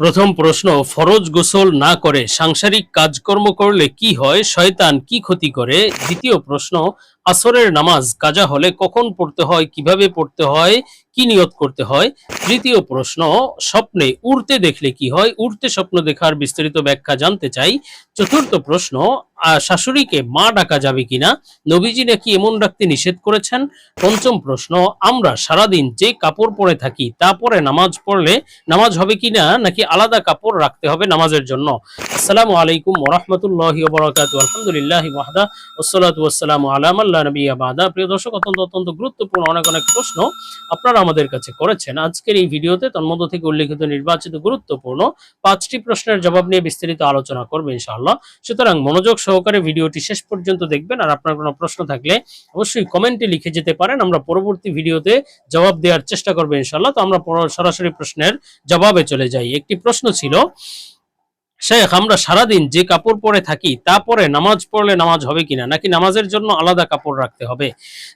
প্রথম প্রশ্ন, ফরজ গোসল না করে সাংসারিক কাজকর্ম করলে কি হয়, শয়তান কি ক্ষতি করে? দ্বিতীয় প্রশ্ন, আসরের নামাজ কাজা হলে কখন পড়তে হয়, কিভাবে পড়তে হয়, কি নিয়ত করতে হয়? তৃতীয় প্রশ্ন, স্বপ্নে উড়তে দেখলে কি হয়, উড়তে স্বপ্ন দেখার বিস্তারিত ব্যাখ্যা জানতে চাই। চতুর্থ প্রশ্ন, শাশুড়িকে মা ডাকা যাবে কিনা, নবীজি নাকি এমন ডাকতে নিষেধ করেছেন? পঞ্চম প্রশ্ন, আমরা সারাদিন যে কাপড় পরে থাকি তা পরে নামাজ পড়লে নামাজ হবে কিনা, নাকি আলাদা কাপড় রাখতে হবে নামাজের জন্য? আসসালামু আলাইকুম ওয়া রাহমাতুল্লাহি ওয়া বারাকাতুহু। আলহামদুলিল্লাহি ওয়াহদা ওয়াসসালাতু ওয়াসসালামু আলা মান লা নাবিয়্যা বাদা। প্রিয় দর্শক, অত্যন্ত গুরুত্বপূর্ণ অনেক প্রশ্ন আপনারা আমাদের কাছে করেছেন। আজকের এই ভিডিওতে তন্মধ্য থেকে উল্লেখিত নির্বাচিত গুরুত্বপূর্ণ 5টি প্রশ্নের জবাব নিয়ে বিস্তারিত আলোচনা করব ইনশাআল্লাহ। সুতরাং মনোযোগ সহকারে ভিডিওটি শেষ পর্যন্ত দেখবেন। আর আপনার কোনো প্রশ্ন থাকলে অবশ্যই কমেন্টে লিখে যেতে পারেন, আমরা পরবর্তী ভিডিওতে জবাব দেওয়ার চেষ্টা করবো ইনশাআল্লাহ। তো আমরা সরাসরি প্রশ্নের জবাবে চলে যাই। একটি প্রশ্ন ছিল, শেখ, আমরা সারাদিন যে কাপড় পরে থাকি তা পরে নামাজ পড়লে নামাজ হবে কিনা, নাকি নামাজের জন্য আলাদা কাপড় রাখতে হবে?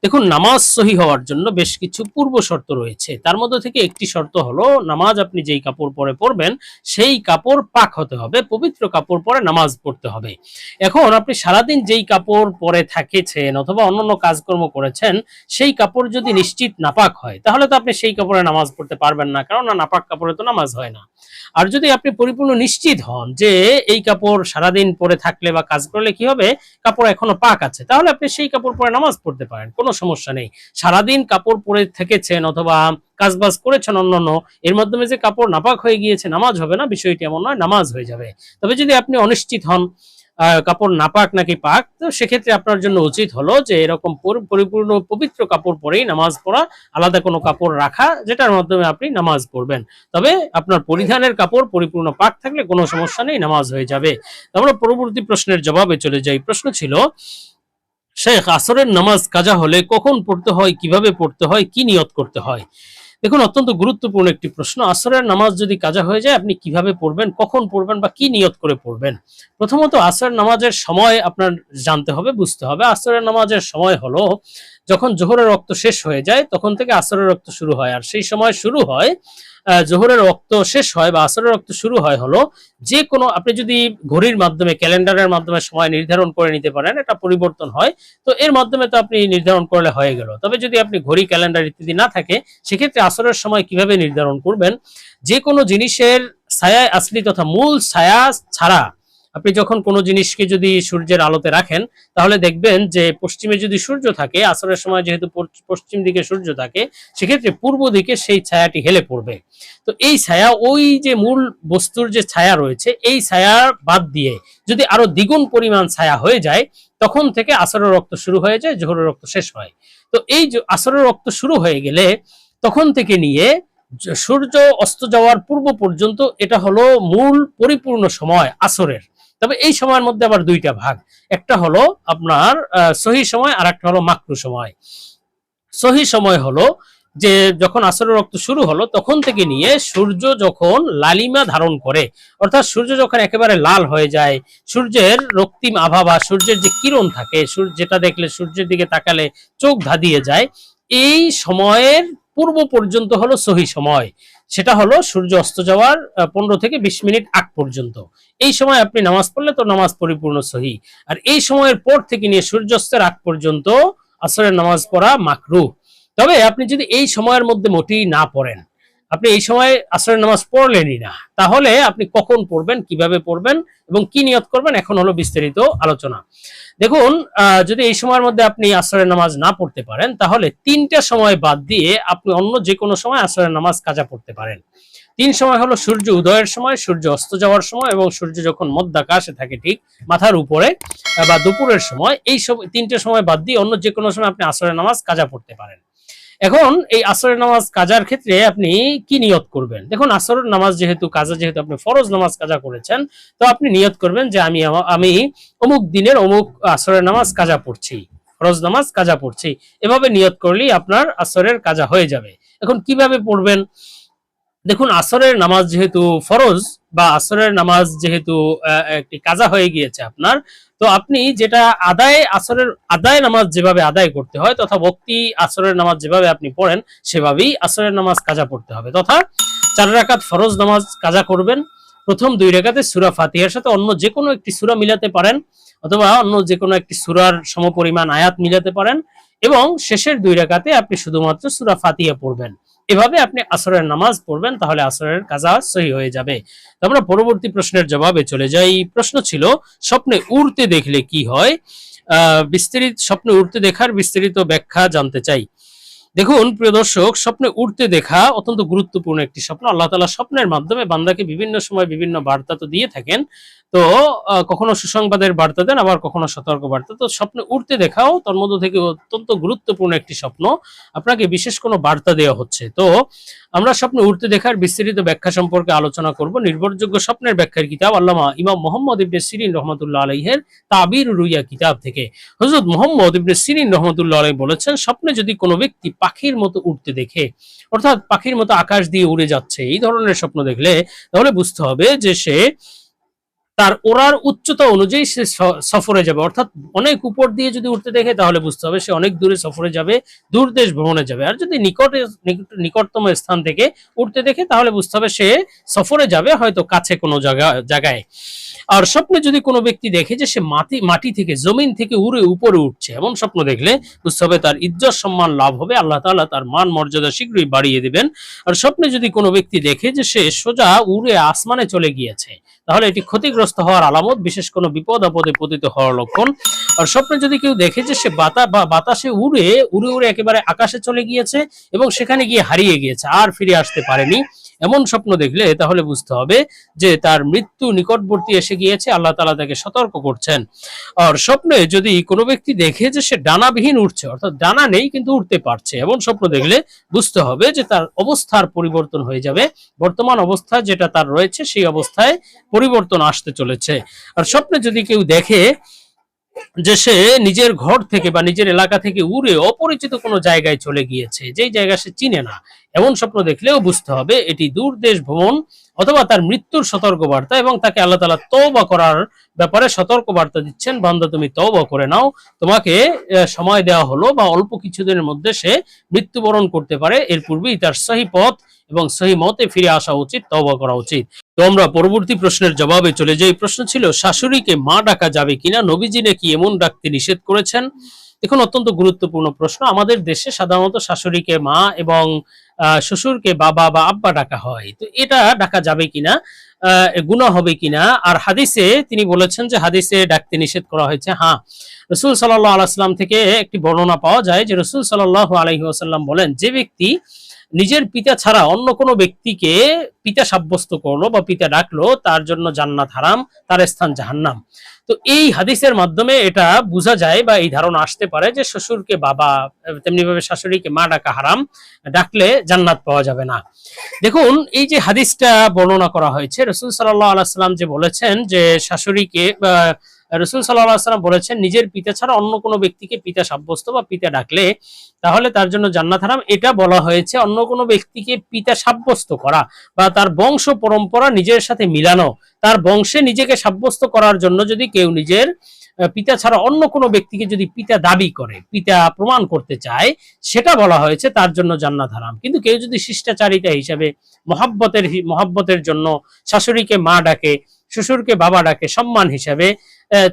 দেখুন, নামাজ সহি হওয়ার জন্য বেশ কিছু পূর্ব শর্ত রয়েছে। তার মধ্যে থেকে একটি শর্ত হলো, নামাজ আপনি যেই কাপড় পরে পড়বেন সেই কাপড় পাক হতে হবে, পবিত্র কাপড় পরে নামাজ পড়তে হবে। এখন আপনি সারাদিন যেই কাপড় পরে থাকেছেন অথবা অন্যান্য কাজকর্ম করেছেন, সেই কাপড় যদি নিশ্চিত নাপাক হয় তাহলে তো আপনি সেই কাপড়ে নামাজ পড়তে পারবেন না, কারণ নাপাক কাপড়ে তো নামাজ হয় না। আর যদি আপনি পরিপূর্ণ নিশ্চিত হন যে এই কাপড় সারাদিন পরে থাকলে বা কাজ করলে কি হবে, কাপড় এখনো পাক আছে, তাহলে আপনি সেই কাপড় পরে নামাজ পড়তে পারেন, কোনো সমস্যা নেই। সারাদিন কাপড় পরে থেকেছেন অথবা কাজবাজ করেছেন অন্যান্য, এর মাধ্যমে যে কাপড় নাপাক হয়ে গিয়েছে নামাজ হবে না, বিষয়টি এমন নয়, নামাজ হয়ে যাবে। তবে যদি আপনি অনিশ্চিত হন কাপড় নাপাক নাকি পাক, তো সেক্ষেত্রে আপনার জন্য উচিত হলো যে এরকম পরিপূর্ণ পবিত্র কাপড় পরেই নামাজ পড়া, আলাদা কোনো কাপড় রাখা যেটার মাধ্যমে আপনি নামাজ পড়বেন। তবে আপনার পরিধানের কাপড় পরিপূর্ণ পাক থাকলে কোনো সমস্যা নেই, নামাজ হয়ে যাবে। আমরা পরবর্তী প্রশ্নের জবাবে চলে যাই। প্রশ্ন ছিল, শেখ, আসরের নামাজ কাজা হলে কখন পড়তে হয়, কিভাবে পড়তে হয়, কি নিয়ত করতে হয়? দেখুন, অত্যন্ত গুরুত্বপূর্ণ একটি প্রশ্ন। আসরের নামাজ যদি কাজা হয়ে যায় আপনি কিভাবে পড়বেন, কখন পড়বেন বা কি নিয়ত করে পড়বেন? প্রথমত আসরের নামাজের সময় আপনার জানতে হবে, বুঝতে হবে। আসরের নামাজের সময় হলো যখন জোহরের রক্ত শেষ হয়ে যায় তখন থেকে আসরের রক্ত শুরু হয়, আর সেই সময় শুরু হয় জোহরের রক্ত শেষ হয় বা আসরের রক্ত শুরু হয় হলো যে কোনো, আপনি যদি ঘড়ির মাধ্যমে ক্যালেন্ডারের মাধ্যমে সময় নির্ধারণ করে নিতে পারেন, এটা পরিবর্তন হয়, তো এর মাধ্যমে তো আপনি নির্ধারণ করলে হয়ে গেল। তবে যদি আপনি ঘড়ি ক্যালেন্ডার ইত্যাদি না থাকে, সেক্ষেত্রে আসরের সময় কিভাবে নির্ধারণ করবেন? যে কোনো জিনিসের ছায়ায় আসলি তথা মূল ছায়া ছাড়া আপনি যখন কোনো জিনিসকে যদি সূর্যের আলোতে রাখেন, তাহলে দেখবেন যে পশ্চিমে যদি সূর্য থাকে, আসরের সময় যেহেতু পশ্চিম দিকে সূর্য থাকে, সেক্ষেত্রে পূর্ব দিকে সেই ছায়াটি হেলে পড়বে। তো এই ছায়া, ওই যে মূল বস্তুর যে ছায়া রয়েছে, এই ছায়া বাদ দিয়ে যদি আরো দ্বিগুণ পরিমাণ ছায়া হয়ে যায়, তখন থেকে আসরের রক্ত শুরু হয়ে যায়, জোহরের রক্ত শেষ হয়। তো এই যে আসরের রক্ত শুরু হয়ে গেলে তখন থেকে নিয়ে সূর্য অস্ত যাওয়ার পূর্ব পর্যন্ত এটা হলো মূল পরিপূর্ণ সময় আসরের। তবে এই সময়ের মধ্যে আবার দুইটা ভাগ, একটা হলো আপনার সহি সময়, আর একটা হলো মাকরু সময়। সহি সময় হলো যে যখন আসরের রক্ত শুরু হলো তখন থেকে নিয়ে সূর্য যখন লালিমা ধারণ করে, অর্থাৎ সূর্য যখন একেবারে লাল হয়ে যায়, সূর্যের রক্তিম আভা বা সূর্যের যে কিরণ থাকে, যেটা দেখলে সূর্যের দিকে তাকালে চোখ ধাঁধিয়ে যায়, এই সময়ের পূর্ব পর্যন্ত হলো সহি সময়। সেটা হলো সূর্য অস্ত যাওয়ার 15 থেকে 20 মিনিট আগ পর্যন্ত। এই সময় আপনি নামাজ পড়লে তো নামাজ পরিপূর্ণ সহি। আর এই সময়ের পর থেকে নিয়ে সূর্যাস্তের আগ পর্যন্ত আসরের নামাজ পড়া মাকরুহ। তবে আপনি যদি এই সময়ের মধ্যে মোটেই না পড়েন, আপনি এই সময় আসরের নামাজ পড়লেনই না, তাহলে আপনি কখন পড়বেন, কিভাবে পড়বেন এবং কি নিয়ত করবেন, এখন হলো বিস্তারিত আলোচনা। দেখুন, যদি এই সময়ের মধ্যে আপনি আসরের নামাজ না পড়তে পারেন, তাহলে 3টা সময় বাদ দিয়ে আপনি অন্য যে কোনো সময় আসরের নামাজ কাজা পড়তে পারেন। 3 সময় হলো সূর্য উদয়ের সময়, সূর্য অস্ত যাওয়ার সময় এবং সূর্য যখন মধ্যাকাশে থাকে ঠিক মাথার উপরে, বা দুপুরের সময়। এই সব 3টে সময় বাদ দিয়ে অন্য যে কোনো সময় আপনি আসরের নামাজ কাজা পড়তে পারেন। এখন এই আসরের নামাজ কাজার ক্ষেত্রে আপনি কি নিয়ত করবেন? দেখুন, আসরের নামাজ যেহেতু কাজা, যেহেতু আপনি ফরজ নামাজ কাজা করেছেন, তো আপনি নিয়ত করবেন যে আমি অমুক দিনের অমুক আসরের নামাজ কাজা পড়ছি, ফরজ নামাজ কাজা পড়ছি। এভাবে নিয়ত করলেই আপনার আসরের কাজা হয়ে যাবে। এখন কিভাবে পড়বেন? দেখুন, আসরের নামাজ যেহেতু ফরজ বা আসরের নামাজ যেহেতু একটি কাজা হয়ে গিয়েছে আপনার, তো আপনি যেটা আসরের আদায় নামাজ যেভাবে আদায় করতে হয়, তথা ভক্তি আসরের নামাজ যেভাবে আপনি পড়েন সেভাবেই আসরের নামাজ কাজা পড়তে হবে। তথা 4 রাকাত ফরজ নামাজ কাজা করবেন। প্রথম 2 রাকাতে সূরা ফাতিহার সাথে অন্য যে কোনো একটি সূরা মিলাতে পারেন, অথবা অন্য যে কোনো একটি সূরার সমপরিমাণ আয়াত মিলাতে পারেন, এবং শেষের 2 রাকাতে আপনি শুধুমাত্র সূরা ফাতিহা পড়বেন। এভাবে আপনি আসরের নামাজ পড়বেন, তাহলে আসরের কাজা সহি হয়ে যাবে। তো আমরা পরবর্তী প্রশ্নের জবাবে চলে যাই। প্রশ্ন ছিল, স্বপ্নে উড়তে দেখলে কি হয়? বিস্তারিত স্বপ্নে উড়তে দেখার বিস্তারিত ব্যাখ্যা জানতে চাই। দেখুন প্রিয় দর্শক, স্বপ্নে উড়তে দেখা অত্যন্ত গুরুত্বপূর্ণ একটি স্বপ্ন। আল্লাহ তাআলা স্বপ্নের মাধ্যমে বান্দাকে বিভিন্ন সময় বিভিন্ন বার্তা তো দিয়ে থাকেন। তো কখনো সুসংবাদের বার্তা দেন, আবার কখনো সতর্ক বার্তা। তো স্বপ্নে উড়তে দেখাও তার মধ্য থেকে অত্যন্ত গুরুত্বপূর্ণ একটি স্বপ্ন, আপনাকে বিশেষ কোনো বার্তা দেওয়া হচ্ছে। তো আমরা স্বপ্নে উড়তে দেখার বিস্তারিত ব্যাখ্যা সম্পর্কে আলোচনা করব নির্ভরযোগ্য স্বপ্নের ব্যাখ্যার কিতাব আল্লামা ইমাম মুহাম্মদ ইবনে সিরিন রহমাতুল্লাহ আলাইহির তাবির রুইয়া কিতাব থেকে। হযরত মুহাম্মদ ইবনে সিরিন রহমাতুল্লাহ আলাইহি বলেছেন, স্বপ্নে যদি কোনো ব্যক্তি পাখির মতো উড়তে দেখে, অর্থাৎ পাখির মতো আকাশ দিয়ে উড়ে যাচ্ছে, এই ধরনের স্বপ্ন দেখলে তাহলে বুঝতে হবে যে সে তার ওড়ার উচ্চতা অনুযায়ী সে সফরে যাবে। অর্থাৎ অনেক উপর দিয়ে যদি উঠতে দেখে তাহলে বুঝতে হবে সে অনেক দূরে সফরে যাবে, দূর দেশ ভ্রমণে যাবে। আর যদি নিকটতম স্থান থেকে উঠতে দেখে তাহলে বুঝতে হবে সে সফরে যাবে, হয়তো কাছে কোনো জায়গায়। আর স্বপ্নে যদি কোনো ব্যক্তি দেখে যে সে মাটি থেকে, জমিন থেকে উড়ে উপরে উঠছে, এমন স্বপ্ন দেখলে বুঝতে হবে তার ইজ্জত সম্মান লাভ হবে, আল্লাহ তাআলা তার মান মর্যাদা শীঘ্রই বাড়িয়ে দিবেন। আর স্বপ্নে যদি কোনো ব্যক্তি দেখে যে সে সোজা উড়ে আসমানে চলে গিয়েছে, তাহলে এটি ক্ষতিগ্রস্ত হওয়ার আলামত, বিশেষ কোনো বিপদ আপদে পতিত হওয়ার লক্ষণ। আর স্বপ্নে যদি কেউ দেখে যে সে বাতাসে উড়ে উড়ে উড়ে একেবারে আকাশে চলে গিয়েছে এবং সেখানে গিয়ে হারিয়ে গিয়েছে, আর ফিরে আসতে পারেনি, এমন স্বপ্ন দেখলে তাহলে বুঝতে হবে যে তার মৃত্যু নিকটবর্তী এসে গিয়েছে, আল্লাহ তাআলা তাকে সতর্ক করছেন। আর স্বপ্নে যদি কোনো ব্যক্তি দেখে যে সে ডানাবিহীন উঠছে, অর্থাৎ ডানা নেই কিন্তু উঠতে পারছে, এমন স্বপ্ন দেখলে বুঝতে হবে যে তার অবস্থার পরিবর্তন হয়ে যাবে, বর্তমান অবস্থা যেটা তার রয়েছে সেই অবস্থায় পরিবর্তন আসতে চলেছে। আর স্বপ্নে যদি কেউ দেখে যে সে নিজের ঘর থেকে বা নিজের এলাকা থেকে উড়ে অপরিচিত কোনো জায়গায় চলে গিয়েছে, যেই জায়গা সে চিনে না, এমন স্বপ্ন দেখলেও বুঝতে হবে এটি দূর দেশ ভ্রমণ অথবা তার মৃত্যুর সতর্কবার্তা, এবং তাকে আল্লাহ তাআলা তওবা করার ব্যাপারে সতর্কবার্তা দিচ্ছেন, বান্দা তুমি তওবা করে নাও, তোমাকে সময় দেওয়া হলো, বা অল্প কিছুদিনের মধ্যে সে মৃত্যুবরণ করতে পারে, এর পূর্বেই তার সহি পথ এবং সহি মতে ফিরে আসা উচিত, তওবা করা উচিত। তো আমরা পরবর্তী প্রশ্নের জবাবে চলে যাই। প্রশ্ন ছিল, শাশুড়িকে মা ডাকা যাবে কিনা? নবীজি নাকি এমন ডাকতে নিষেধ করেছেন? দেখুন অত্যন্ত গুরুত্বপূর্ণ প্রশ্ন। আমাদের দেশে সাধারণত শাশুড়িকে মা এবং শ্বশুরকে বাবা বা আব্বা ডাকা হয়। তো এটা ডাকা যাবে কিনা, গুনাহ হবে কিনা? আর হাদিসে তিনি বলেছেন যে হাদিসে ডাকতে নিষেধ করা হয়েছে। হ্যাঁ, রাসূল সাল্লাল্লাহু আলাইহি ওয়াসাল্লাম থেকে একটি বর্ণনা পাওয়া যায় যে রাসূল সাল্লাল্লাহু আলাইহি ওয়াসাল্লাম বলেন, যে ব্যক্তি নিজের পিতা ছাড়া অন্য কোনো ব্যক্তিকে পিতা সাব্যস্ত করলো বা পিতা ডাকলো, তার জন্য জান্নাত হারাম, তার স্থান জাহান্নাম। তো এই হাদিসের মাধ্যমে এটা বোঝা যায় বা এই ধারণা আসতে পারে যে শ্বশুরকে বাবা, তেমনি ভাবে শাশুড়িকে মা ডাকা হারাম, ডাকলে জান্নাত পাওয়া যাবে না। দেখুন এই যে হাদিসটা বর্ণনা করা হয়েছে, রাসূল সাল্লাল্লাহু আলাইহি ওয়াসাল্লাম যে বলেছেন যে শাশুড়িকে, রাসূল সাল্লাল্লাহু আলাইহি ওয়াসাল্লাম বলেছেন নিজের পিতা ছাড়া অন্য কোনো ব্যক্তিকে পিতা সাব্যস্ত বা পিতা ডাকলে তাহলে তার জন্য জান্নাত হারাম। এটা বলা হয়েছে অন্য কোনো ব্যক্তিকে পিতা সাব্যস্ত করা বা তার বংশ পরম্পরা নিজের সাথে মিলানো, তার বংশে নিজেকে সাব্যস্ত করার জন্য যদি কেউ নিজের পিতা ছাড়া অন্য কোনো ব্যক্তিকে যদি পিতা দাবি করে, পিতা প্রমাণ করতে চায়, সেটা বলা হয়েছে তার জন্য জান্নাত হারাম। কিন্তু কেউ যদি শিষ্টাচারিতা হিসাবে মহব্বতের জন্য শাশুড়িকে মা ডাকে, শ্বশুরকে বাবা ডাকে সম্মান হিসাবে,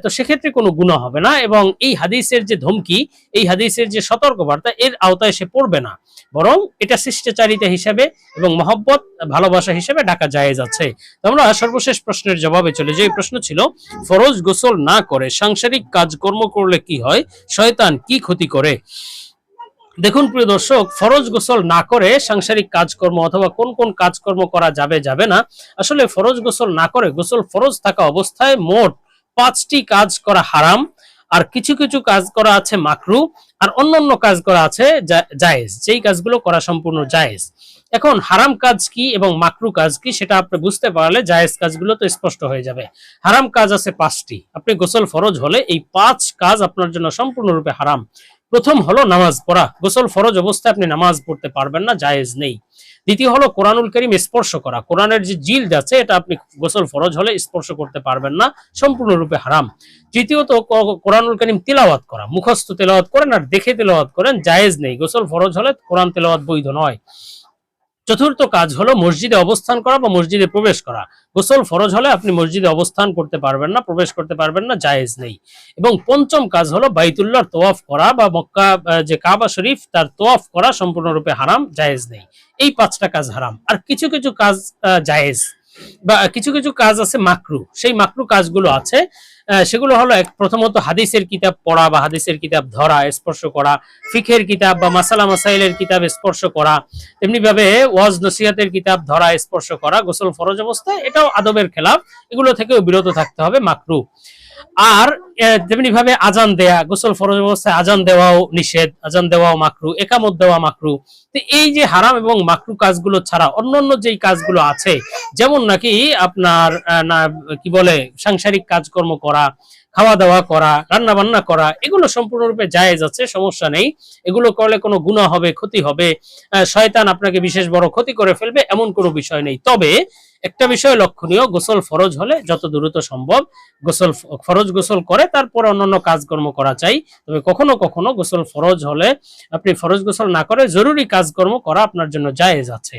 তো সেক্ষেত্রে কোনো গুনাহ হবে না, এবং এই হাদিসের যে ধমকি, এই হাদিসের যে সতর্কবার্তা, এর আওতায় সে পড়বে না, বরং এটা শিষ্টাচারিতা হিসাবে এবং মহব্বত ভালোবাসা হিসেবে ডাকা জায়েজ আছে। তো আমরা সর্বশেষ প্রশ্নের জবাবে চলে যাই। প্রশ্ন ছিল, ফরজ গোসল না করে সাংসারিক কাজকর্ম করলে কি হয়? শয়তান কি ক্ষতি করে? দেখুন প্রিয় দর্শক, ফরজ গোসল না করে সাংসারিক কাজকর্ম অথবা কোন কোন কাজকর্ম করা যাবে যাবে না, আসলে ফরজ গোসল না করে গোসল ফরজ থাকা অবস্থায় মোট 5টি কাজ করা হারাম, আর কিছু কিছু কাজ করা আছে মাকরু, আর অন্যান্য কাজ করা আছে জায়েজ, যেই কাজগুলো করা সম্পূর্ণ জায়েজ। এখন হারাম কাজ কি এবং মাকরু কাজ কি সেটা আপনি বুঝতে পারলে জায়েজ কাজগুলো তো স্পষ্ট হয়ে যাবে। হারাম কাজ আছে 5টি, আপনি গোসল ফরজ হলে এই 5 কাজ আপনার জন্য সম্পূর্ণরূপে হারাম। প্রথম হলো নামাজ পড়া, গোসল ফরজ অবস্থায় আপনি নামাজ পড়তে পারবেন না, জায়েজ নেই। দ্বিতীয় হলো কোরআনুল কারীম স্পর্শ করা, কোরআনের যে জিলদ আছে এটা আপনি গোসল ফরজ হলে স্পর্শ করতে পারবেন না, সম্পূর্ণরূপে হারাম। তৃতীয়ত কোরআনুল কারীম তিলাওয়াত করা, মুখস্থ তেলাওয়াত করেন আর দেখে তেলাওয়াত করেন, জায়েজ নেই, গোসল ফরজ হলে কোরআন তেলাওয়াত বৈধ নয়। চতুর্থ কাজ হলো মসজিদে অবস্থান করা বা মসজিদে প্রবেশ করা। গোসল ফরজ হলে আপনি মসজিদে অবস্থান করতে পারবেন না, প্রবেশ করতে পারবেন না, জায়েজ নেই। এবং পঞ্চম কাজ হলো বাইতুল্লাহর তোয়াফ করা বা মক্কা যে কাবা শরীফ তার তোয়াফ করা সম্পূর্ণরূপে হারাম, জায়েজ নেই। এই পাঁচটা কাজ হারাম। আর কিছু কিছু কাজ জায়েজ, বা কিছু কিছু কাজ আছে মাকরু। সেই মাকরু কাজগুলো আছে, সেগুলো হলো প্রথমত হাদিসের কিতাব পড়া বা হাদিসের কিতাব ধরা, স্পর্শ করা, ফিখের কিতাব বা মাসালা মাসাইলের কিতাব স্পর্শ করা, তেমনি ভাবে ওয়াজ নসিহতের কিতাব ধরা, স্পর্শ করা গোসল ফরজ অবস্থায়, এটাও আদবের খেলাফ, এগুলো থেকেও বিরত থাকতে হবে, মাকরু। আর তেমনি ভাবে আজান দেয়া, গোসল ফরজ অবস্থায় আজান দেওয়াও নিষেধ, আজান দেওয়াও মাকরু, একামত দেওয়া মাকরু। তো এই যে হারাম এবং মাকরু কাজগুলো ছাড়া অন্যান্য যেই কাজগুলো আছে, যেমন নাকি আপনার না কি বলে সাংসারিক কাজকর্ম করা, খাওয়া দাওয়া করা, রান্না বান্না করা, এগুলো সম্পূর্ণরূপে জায়েজ আছে, সমস্যা নেই। এগুলো করলে কোনো গুনাহ হবে, ক্ষতি হবে, শয়তান আপনাকে বিশেষ বড় ক্ষতি করে ফেলবে, এমন কোনো বিষয় নেই। তবে একটা বিষয় লক্ষণীয়, গোসল ফরজ হলে যত দ্রুত সম্ভব ফরজ গোসল করে তারপর অন্যান্য কাজকর্ম করা চাই। তবে কখনো কখনো গোসল ফরজ হলে আপনি ফরজ গোসল না করে জরুরি কাজকর্ম করা আপনার জন্য জায়েজ আছে।